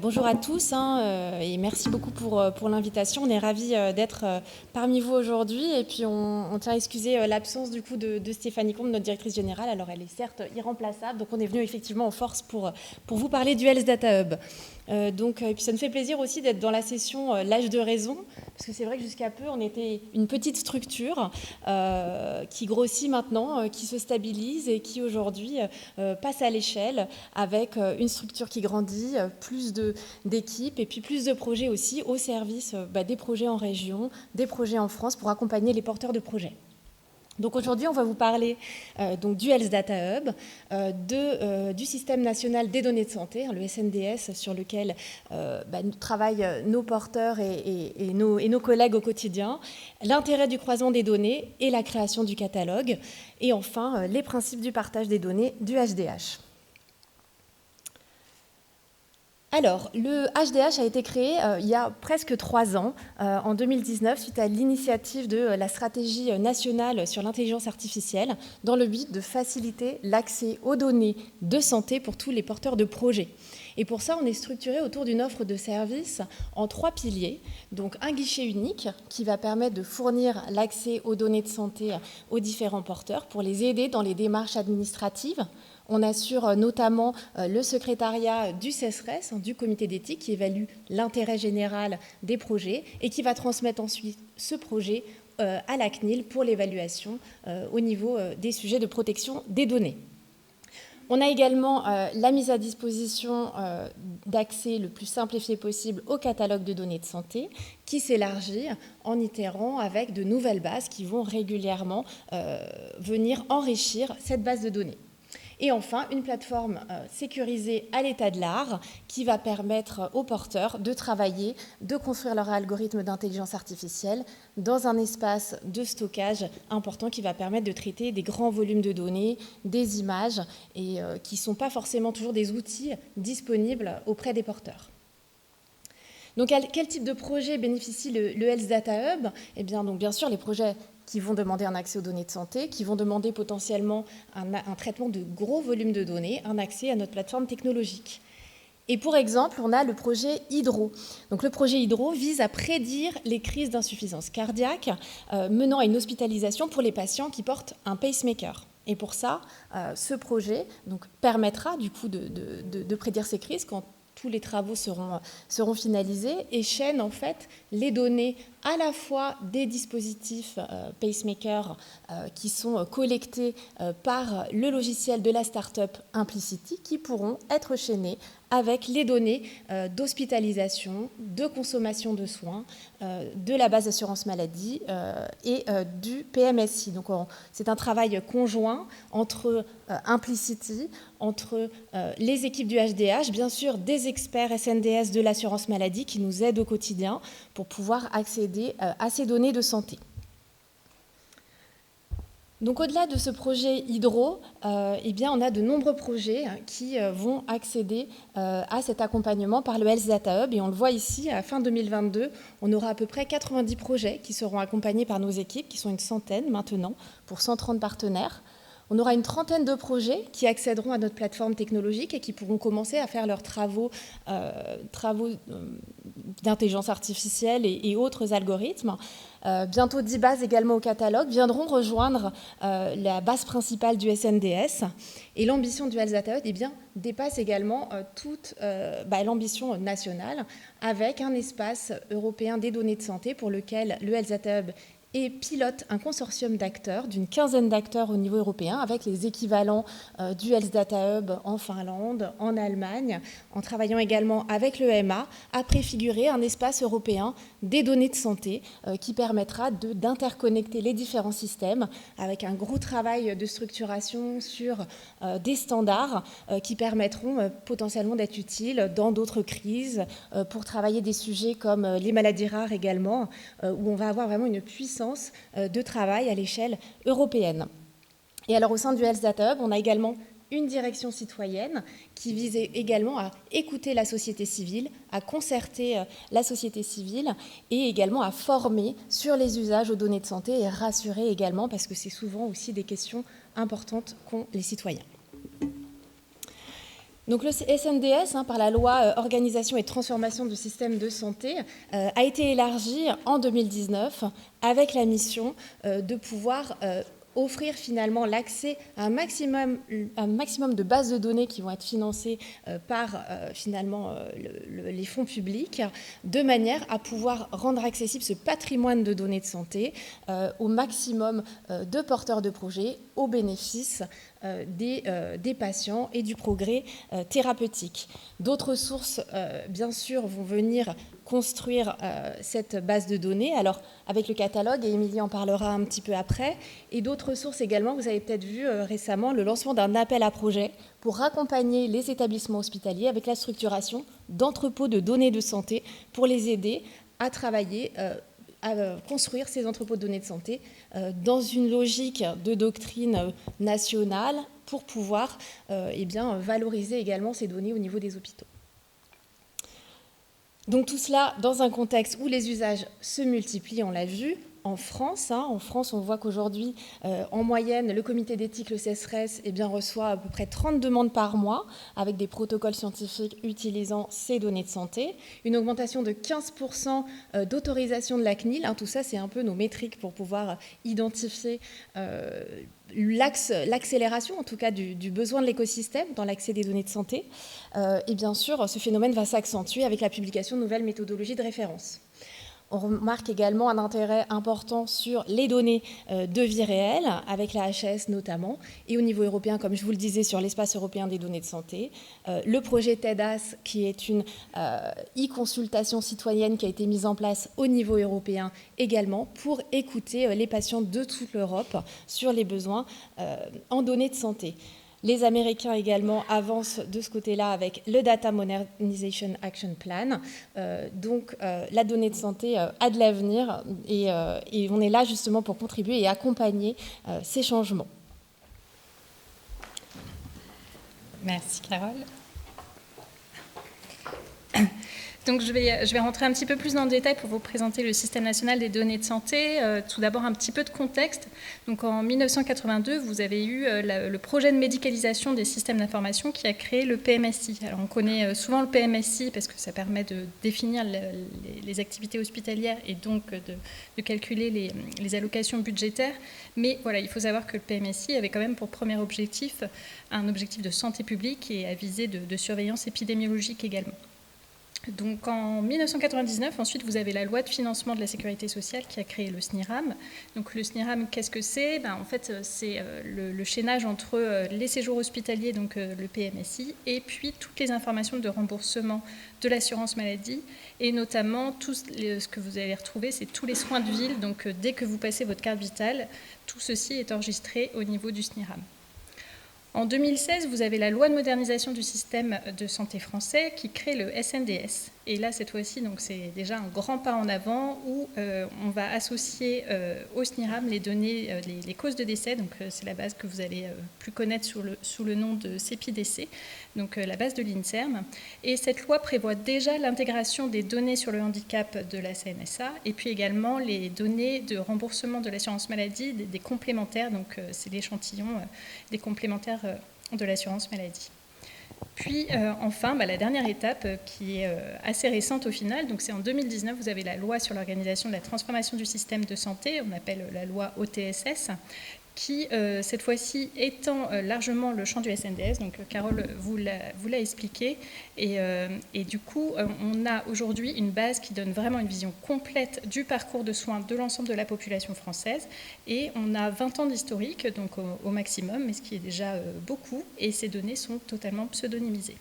Bonjour à tous et merci beaucoup pour l'invitation. On est ravis d'être parmi vous aujourd'hui et puis on tient à excuser l'absence du coup de Stéphanie Combe, notre directrice générale. Alors elle est certes irremplaçable, donc on est venu effectivement en force pour vous parler du Health Data Hub. Et puis ça nous fait plaisir aussi d'être dans la session L'âge de raison, parce que c'est vrai que jusqu'à peu on était une petite structure qui grossit maintenant, qui se stabilise et qui aujourd'hui passe à l'échelle avec une structure qui grandit, plus d'équipes et puis plus de projets aussi au service des projets en région, des projets en France pour accompagner les porteurs de projets. Donc aujourd'hui, on va vous parler donc du Health Data Hub, du Système national des données de santé, le SNDS, sur lequel travaillent nos porteurs et nos collègues au quotidien, l'intérêt du croisement des données et la création du catalogue, et enfin les principes du partage des données du HDH. Alors, le HDH a été créé il y a presque 3 ans, en 2019, suite à l'initiative de la stratégie nationale sur l'intelligence artificielle, dans le but de faciliter l'accès aux données de santé pour tous les porteurs de projets. Et pour ça, on est structuré autour d'une offre de services en 3 piliers. Donc, un guichet unique qui va permettre de fournir l'accès aux données de santé aux différents porteurs pour les aider dans les démarches administratives. On assure notamment le secrétariat du CESRES, du comité d'éthique, qui évalue l'intérêt général des projets et qui va transmettre ensuite ce projet à la CNIL pour l'évaluation au niveau des sujets de protection des données. On a également la mise à disposition d'accès le plus simplifié possible au catalogue de données de santé qui s'élargit en itérant avec de nouvelles bases qui vont régulièrement venir enrichir cette base de données. Et enfin, une plateforme sécurisée à l'état de l'art qui va permettre aux porteurs de travailler, de construire leur algorithme d'intelligence artificielle dans un espace de stockage important qui va permettre de traiter des grands volumes de données, des images, et qui ne sont pas forcément toujours des outils disponibles auprès des porteurs. Donc, quel type de projet bénéficie le Health Data Hub ? Eh bien, donc, bien sûr, les projets qui vont demander un accès aux données de santé, qui vont demander potentiellement un traitement de gros volumes de données, un accès à notre plateforme technologique. Et pour exemple, on a le projet Hydro. Donc le projet Hydro vise à prédire les crises d'insuffisance cardiaque menant à une hospitalisation pour les patients qui portent un pacemaker. Et pour ça, ce projet donc, permettra du coup de prédire ces crises quand tous les travaux seront finalisés et chaîne en fait les données à la fois des dispositifs pacemaker qui sont collectés par le logiciel de la start-up Implicity qui pourront être chaînés avec les données d'hospitalisation, de consommation de soins, de la base d'assurance maladie et du PMSI. Donc c'est un travail conjoint entre Implicity, entre les équipes du HDH, bien sûr des experts SNDS de l'assurance maladie qui nous aident au quotidien pour pouvoir accéder à ces données de santé. Donc au-delà de ce projet Hydro, eh bien, on a de nombreux projets qui vont accéder à cet accompagnement par le Health Data Hub. Et on le voit ici, à fin 2022, on aura à peu près 90 projets qui seront accompagnés par nos équipes, qui sont une centaine maintenant, pour 130 partenaires. On aura une trentaine de projets qui accéderont à notre plateforme technologique et qui pourront commencer à faire leurs travaux d'intelligence artificielle et autres algorithmes. Bientôt 10 bases également au catalogue viendront rejoindre la base principale du SNDS. Et l'ambition du Health Data Hub dépasse également toute l'ambition nationale avec un espace européen des données de santé pour lequel le Health Data Hub et pilote un consortium d'acteurs, d'une quinzaine d'acteurs au niveau européen, avec les équivalents du Health Data Hub en Finlande, en Allemagne, en travaillant également avec l'EMA, à préfigurer un espace européen des données de santé qui permettra d'interconnecter les différents systèmes avec un gros travail de structuration sur des standards qui permettront potentiellement d'être utiles dans d'autres crises, pour travailler des sujets comme les maladies rares également, où on va avoir vraiment une puissance de travail à l'échelle européenne. Et alors au sein du Health Data Hub, on a également une direction citoyenne qui vise également à écouter la société civile, à concerter la société civile et également à former sur les usages aux données de santé et rassurer également parce que c'est souvent aussi des questions importantes qu'ont les citoyens. Donc le SNDS, par la loi Organisation et transformation du système de santé, a été élargi en 2019 avec la mission de pouvoir offrir finalement l'accès à un maximum de bases de données qui vont être financées par finalement les fonds publics, de manière à pouvoir rendre accessible ce patrimoine de données de santé au maximum de porteurs de projets au bénéfice des patients et du progrès thérapeutique. D'autres sources, bien sûr, vont venir construire cette base de données, alors avec le catalogue, et Émilie en parlera un petit peu après, et d'autres sources également, vous avez peut-être vu récemment le lancement d'un appel à projet pour accompagner les établissements hospitaliers avec la structuration d'entrepôts de données de santé pour les aider à travailler à construire ces entrepôts de données de santé dans une logique de doctrine nationale pour pouvoir valoriser également ces données au niveau des hôpitaux. Donc tout cela dans un contexte où les usages se multiplient, on l'a vu. En France, on voit qu'aujourd'hui, en moyenne, le comité d'éthique, le CESRES, reçoit à peu près 30 demandes par mois avec des protocoles scientifiques utilisant ces données de santé. Une augmentation de 15% d'autorisation de la CNIL. Tout ça, c'est un peu nos métriques pour pouvoir identifier l'accélération, en tout cas, du besoin de l'écosystème dans l'accès des données de santé. Et bien sûr, ce phénomène va s'accentuer avec la publication de nouvelles méthodologies de référence. On remarque également un intérêt important sur les données de vie réelle, avec la HAS notamment, et au niveau européen, comme je vous le disais, sur l'espace européen des données de santé. Le projet TEDAS, qui est une e-consultation citoyenne qui a été mise en place au niveau européen également, pour écouter les patients de toute l'Europe sur les besoins en données de santé. Les Américains également avancent de ce côté-là avec le Data Modernization Action Plan. Donc la donnée de santé a de l'avenir et on est là justement pour contribuer et accompagner ces changements. Merci Carole. Donc je vais rentrer un petit peu plus dans le détail pour vous présenter le système national des données de santé. Tout d'abord un petit peu de contexte. Donc en 1982, vous avez eu le projet de médicalisation des systèmes d'information qui a créé le PMSI. Alors on connaît souvent le PMSI parce que ça permet de définir les activités hospitalières et donc de calculer les allocations budgétaires. Mais voilà, il faut savoir que le PMSI avait quand même pour premier objectif un objectif de santé publique et à visée de surveillance épidémiologique également. Donc en 1999, ensuite, vous avez la loi de financement de la sécurité sociale qui a créé le SNIRAM. Donc le SNIRAM, qu'est-ce que c'est ? En fait, c'est le chaînage entre les séjours hospitaliers, donc le PMSI, et puis toutes les informations de remboursement de l'assurance maladie, et notamment tout ce que vous allez retrouver, c'est tous les soins de ville. Donc dès que vous passez votre carte vitale, tout ceci est enregistré au niveau du SNIRAM. En 2016, vous avez la loi de modernisation du système de santé français qui crée le SNDS. Et là, cette fois-ci, donc, c'est déjà un grand pas en avant où on va associer au SNIRAM les données, les causes de décès. Donc, c'est la base que vous allez plus connaître sous le nom de CEPIDC, donc la base de l'INSERM. Et cette loi prévoit déjà l'intégration des données sur le handicap de la CNSA et puis également les données de remboursement de l'assurance maladie, des complémentaires. Donc, c'est l'échantillon des complémentaires de l'assurance maladie. Puis enfin, la dernière étape qui est assez récente au final, donc c'est en 2019, vous avez la loi sur l'organisation de la transformation du système de santé, on appelle la loi OTSS, qui cette fois-ci étend largement le champ du SNDS, donc Carole vous l'a expliqué, et du coup on a aujourd'hui une base qui donne vraiment une vision complète du parcours de soins de l'ensemble de la population française, et on a 20 ans d'historique, donc au maximum, mais ce qui est déjà beaucoup, et ces données sont totalement pseudonymisées.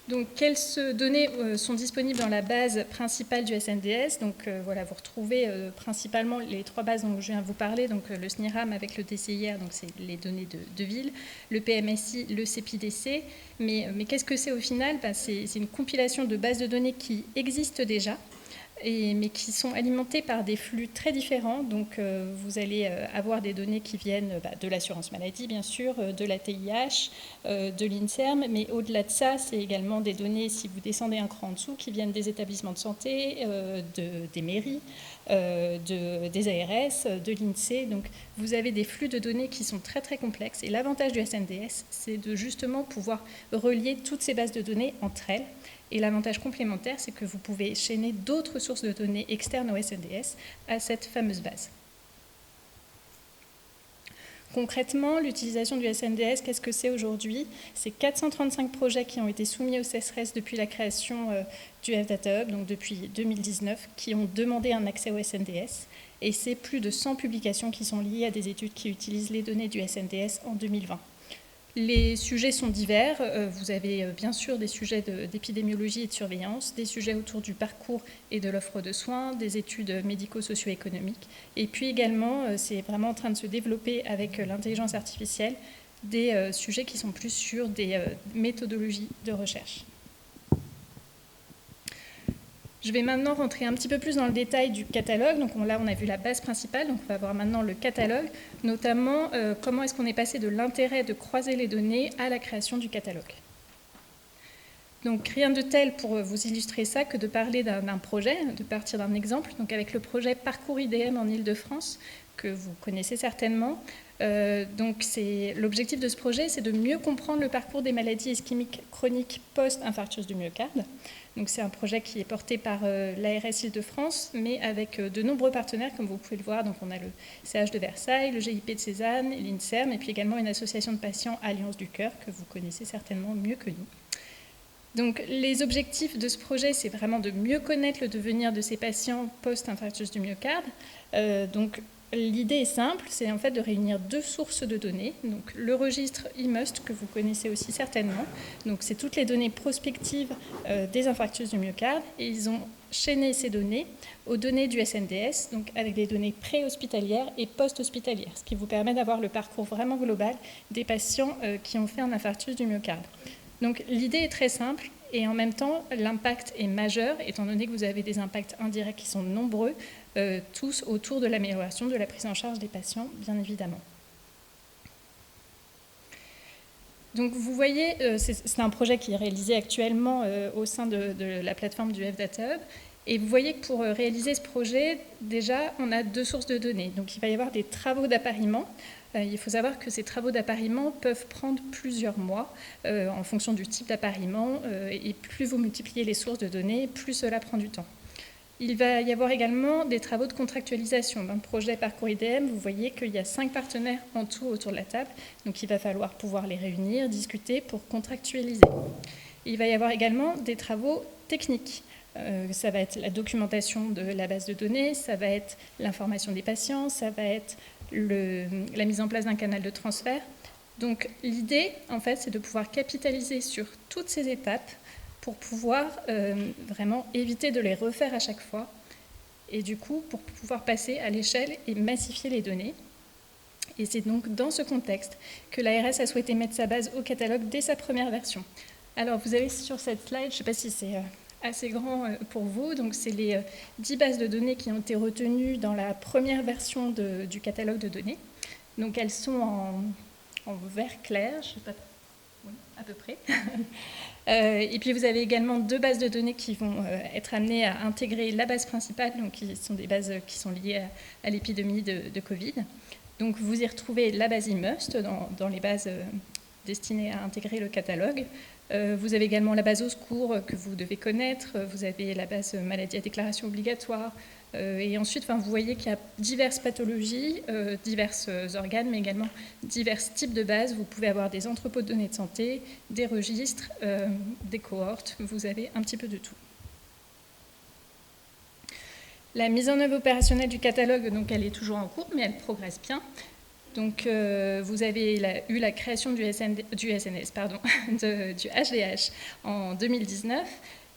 Donc, quelles données sont disponibles dans la base principale du SNDS ? Donc, voilà, vous retrouvez principalement les trois bases dont je viens de vous parler. Donc, le SNIRAM avec le DCIR, donc c'est les données de ville, le PMSI, le CEPIDC. Mais qu'est-ce que c'est au final ? C'est une compilation de bases de données qui existent déjà mais qui sont alimentés par des flux très différents. Donc, vous allez avoir des données qui viennent de l'assurance maladie, bien sûr, de la TIH, de l'INSERM, mais au-delà de ça, c'est également des données, si vous descendez un cran en dessous, qui viennent des établissements de santé, des mairies, des ARS, de l'INSEE. Donc, vous avez des flux de données qui sont très, très complexes. Et l'avantage du SNDS, c'est de justement pouvoir relier toutes ces bases de données entre elles. Et l'avantage complémentaire, c'est que vous pouvez chaîner d'autres sources de données externes au SNDS à cette fameuse base. Concrètement, l'utilisation du SNDS, qu'est-ce que c'est aujourd'hui? C'est 435 projets qui ont été soumis au CESRES depuis la création du FData Hub, donc depuis 2019, qui ont demandé un accès au SNDS. Et c'est plus de 100 publications qui sont liées à des études qui utilisent les données du SNDS en 2020. Les sujets sont divers. Vous avez bien sûr des sujets d'épidémiologie et de surveillance, des sujets autour du parcours et de l'offre de soins, des études médico-socio-économiques. Et puis également, c'est vraiment en train de se développer avec l'intelligence artificielle, des sujets qui sont plus sur des méthodologies de recherche. Je vais maintenant rentrer un petit peu plus dans le détail du catalogue. Donc là, on a vu la base principale, donc on va voir maintenant le catalogue, notamment comment est-ce qu'on est passé de l'intérêt de croiser les données à la création du catalogue. Donc rien de tel pour vous illustrer ça que de parler d'un projet, de partir d'un exemple, donc avec le projet Parcours IDM en Île-de-France, que vous connaissez certainement. Donc l'objectif de ce projet, c'est de mieux comprendre le parcours des maladies ischémiques chroniques post-infarctus du myocarde. Donc c'est un projet qui est porté par l'ARS Île-de-France, mais avec de nombreux partenaires, comme vous pouvez le voir. Donc on a le CH de Versailles, le GIP de Cézanne, l'INSERM, et puis également une association de patients Alliance du Cœur, que vous connaissez certainement mieux que nous. Donc les objectifs de ce projet, c'est vraiment de mieux connaître le devenir de ces patients post-infarctus du myocarde. Donc l'idée est simple, c'est en fait de réunir deux sources de données. Donc le registre eMust, que vous connaissez aussi certainement. Donc c'est toutes les données prospectives des infarctus du myocarde. Et ils ont chaîné ces données aux données du SNDS, donc avec des données pré-hospitalières et post-hospitalières, ce qui vous permet d'avoir le parcours vraiment global des patients qui ont fait un infarctus du myocarde. Donc l'idée est très simple et en même temps l'impact est majeur étant donné que vous avez des impacts indirects qui sont nombreux, tous autour de l'amélioration de la prise en charge des patients, bien évidemment. Donc vous voyez, c'est un projet qui est réalisé actuellement au sein de la plateforme du FData Hub. Et vous voyez que pour réaliser ce projet, déjà, on a deux sources de données. Donc il va y avoir des travaux d'appariement. Il faut savoir que ces travaux d'appariement peuvent prendre plusieurs mois en fonction du type d'appariement. Et plus vous multipliez les sources de données, plus cela prend du temps. Il va y avoir également des travaux de contractualisation. Dans le projet Parcours IDM, vous voyez qu'il y a 5 partenaires en tout autour de la table. Donc il va falloir pouvoir les réunir, discuter pour contractualiser. Il va y avoir également des travaux techniques. Ça va être la documentation de la base de données, ça va être l'information des patients, ça va être la mise en place d'un canal de transfert. Donc l'idée, en fait, c'est de pouvoir capitaliser sur toutes ces étapes pour pouvoir vraiment éviter de les refaire à chaque fois et du coup pour pouvoir passer à l'échelle et massifier les données. Et c'est donc dans ce contexte que l'ARS a souhaité mettre sa base au catalogue dès sa première version. Alors vous avez sur cette slide, je ne sais pas si c'est assez grand pour vous, donc c'est les 10 bases de données qui ont été retenues dans la première version du catalogue de données. Donc elles sont en vert clair, je ne sais pas, oui, à peu près. Et puis vous avez également 2 bases de données qui vont être amenées à intégrer la base principale, donc qui sont des bases qui sont liées à l'épidémie de Covid. Donc vous y retrouvez la base eMust dans les bases destinées à intégrer le catalogue. Vous avez également la base au secours que vous devez connaître, vous avez la base maladie à déclaration obligatoire, et ensuite vous voyez qu'il y a diverses pathologies, divers organes, mais également divers types de bases. Vous pouvez avoir des entrepôts de données de santé, des registres, des cohortes, vous avez un petit peu de tout. La mise en œuvre opérationnelle du catalogue, donc elle est toujours en cours, mais elle progresse bien. Donc, vous avez eu la création du HDH en 2019.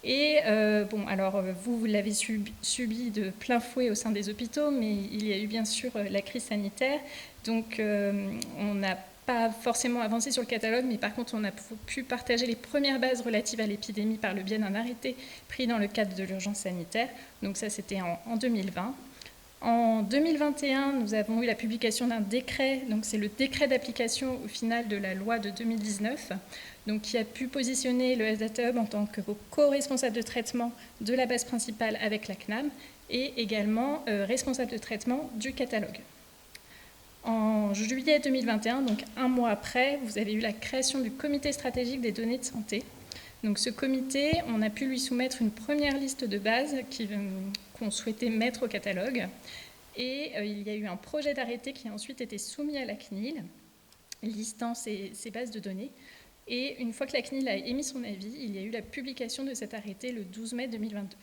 Et alors vous l'avez subi de plein fouet au sein des hôpitaux, mais il y a eu bien sûr la crise sanitaire. Donc, on a pas forcément avancé sur le catalogue, mais par contre, on a pu partager les premières bases relatives à l'épidémie par le biais d'un arrêté pris dans le cadre de l'urgence sanitaire. Donc ça, c'était en 2020. En 2021, nous avons eu la publication d'un décret, donc c'est le décret d'application au final de la loi de 2019, donc qui a pu positionner le Health Data Hub en tant que co-responsable de traitement de la base principale avec la CNAM et également responsable de traitement du catalogue. En juillet 2021, donc un mois après, vous avez eu la création du comité stratégique des données de santé. Donc ce comité, on a pu lui soumettre une première liste de bases qu'on souhaitait mettre au catalogue. Et il y a eu un projet d'arrêté qui a ensuite été soumis à la CNIL, listant ces bases de données. Et une fois que la CNIL a émis son avis, il y a eu la publication de cet arrêté le 12 mai 2022.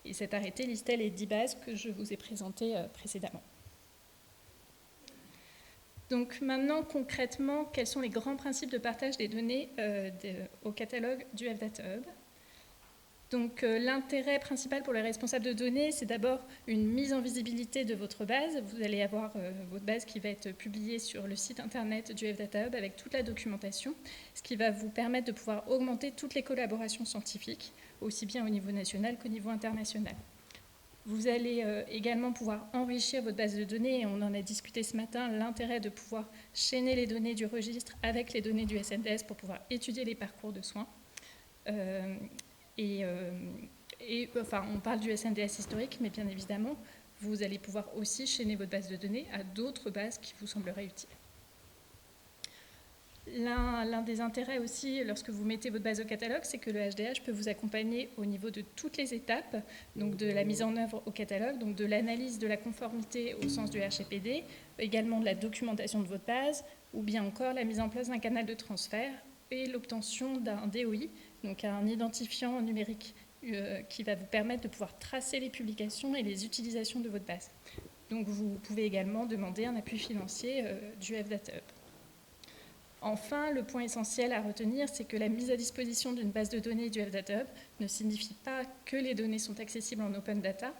Et cet arrêté listait les 10 bases que je vous ai présentées précédemment. Donc maintenant, concrètement, quels sont les grands principes de partage des données au catalogue du Health Data Hub? Donc l'intérêt principal pour les responsables de données, c'est d'abord une mise en visibilité de votre base. Vous allez avoir votre base qui va être publiée sur le site internet du Health Data Hub avec toute la documentation, ce qui va vous permettre de pouvoir augmenter toutes les collaborations scientifiques, aussi bien au niveau national qu'au niveau international. Vous allez également pouvoir enrichir votre base de données, et on en a discuté ce matin, l'intérêt de pouvoir chaîner les données du registre avec les données du SNDS pour pouvoir étudier les parcours de soins. Enfin, on parle du SNDS historique, mais bien évidemment, vous allez pouvoir aussi chaîner votre base de données à d'autres bases qui vous sembleraient utiles. L'un des intérêts aussi, lorsque vous mettez votre base au catalogue, c'est que le HDH peut vous accompagner au niveau de toutes les étapes, donc de la mise en œuvre au catalogue, donc de l'analyse de la conformité au sens du RGPD, également de la documentation de votre base, ou bien encore la mise en place d'un canal de transfert et l'obtention d'un DOI, donc un identifiant numérique qui va vous permettre de pouvoir tracer les publications et les utilisations de votre base. Donc vous pouvez également demander un appui financier du Health Data Hub. Enfin, le point essentiel à retenir, c'est que la mise à disposition d'une base de données du Health Data Hub ne signifie pas que les données sont accessibles en open data.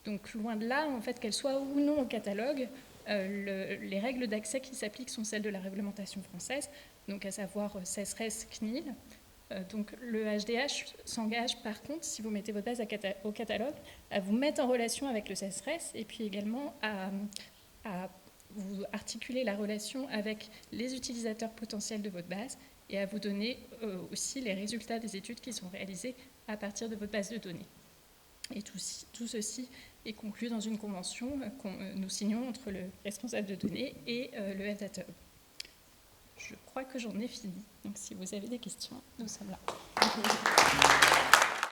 Donc, loin de là, en fait, qu'elles soient ou non au catalogue, les règles d'accès qui s'appliquent sont celles de la réglementation française, donc à savoir CESRES, CNIL. Donc, le HDH s'engage, par contre, si vous mettez votre base au catalogue, à vous mettre en relation avec le CESRES et puis également à vous articuler la relation avec les utilisateurs potentiels de votre base et à vous donner aussi les résultats des études qui sont réalisées à partir de votre base de données. Et tout ceci est conclu dans une convention que nous signons entre le responsable de données et le Health Data Hub. Je crois que j'en ai fini. Donc si vous avez des questions, nous sommes là.